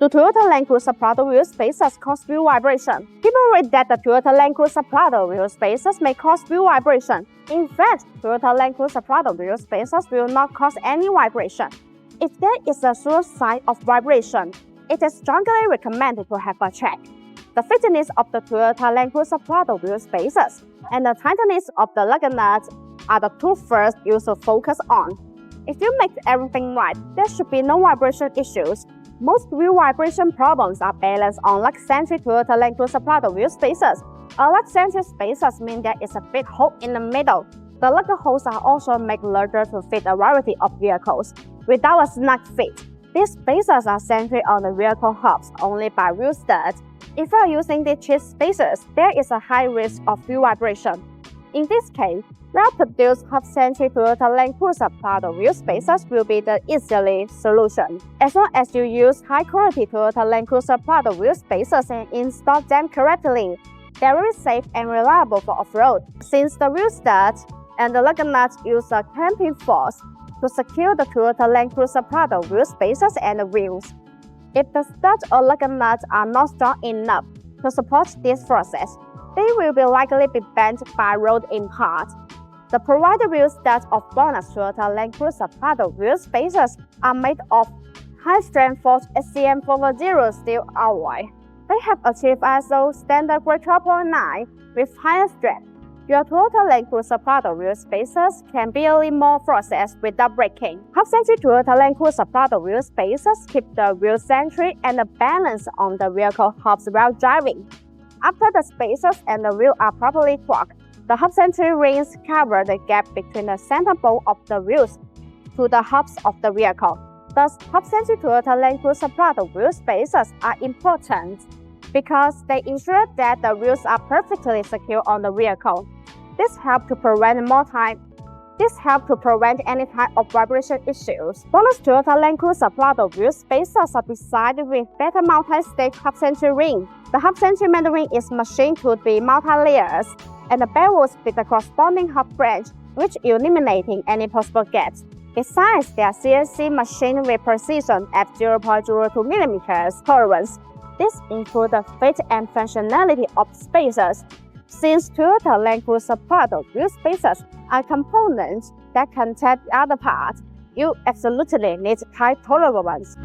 The Toyota Land Cruiser Prado wheel spacers cause wheel vibration. People read that the Toyota Land Cruiser Prado wheel spacers may cause wheel vibration. In fact, Toyota Land Cruiser Prado wheel spacers will not cause any vibration. If there is a sure sign of vibration, it is strongly recommended to have a check. The fitness of the Toyota Land Cruiser Prado wheel spacers and the tightness of the lug nuts are the two first you should focus on. If you make everything right, there should be no vibration issues. Most wheel vibration problems are balanced on lug-centric Toyota Land Cruiser Prado wheel spacers. A lug-centric spacers mean there is a big hole in the middle. The lug holes are also made larger to fit a variety of vehicles. Without a snug fit, these spacers are centered on the vehicle hubs only by wheel studs. If you are using the cheap spacers, there is a high risk of wheel vibration. In this case, well-produced hub-centric Toyota Land Cruiser Prado wheel spacers will be the easily solution. As long as you use high-quality Toyota Land Cruiser Prado wheel spacers and install them correctly, they are very safe and reliable for off-road, since the wheel studs and the lug nuts use a clamping force to secure the Toyota Land Cruiser Prado wheel spacers and the wheels. If the studs or lug nuts are not strong enough to support this process, they will be likely be bent by road impact. The provided wheel studs of BONOSS Toyota Land Cruiser Prado wheel spacers are made of high-strength forged SCM 440 steel alloy. They have achieved ISO standard grade 12.9 with higher strength. Your Toyota Land Cruiser Prado wheel spacers can barely move forces without breaking. Hub-centric Toyota Land Cruiser Prado wheel spacers keep the wheel centric and the balance on the vehicle hubs while driving. After the spacers and the wheel are properly torqued, the hub-centric rings cover the gap between the center bolt of the wheels to the hubs of the vehicle. Thus, hub-centric Toyota Land Cruiser Prado wheel spacers are important because they ensure that the wheels are perfectly secure on the vehicle. This helps to prevent any type of vibration issues. BONOSS Toyota Land Cruiser Prado wheel spacers are designed with better multi-stage hub-centric ring. The hub-centric main ring is machined to be multi-layers, and the bellows with the corresponding hub branch, which eliminating any possible gaps. Besides, they are CNC machined with precision at 0.02 mm tolerance. This includes the fit and functionality of spacers. Since Toyota Land Cruiser Prado wheel spacers are components that contain other parts, you absolutely need tight tolerance.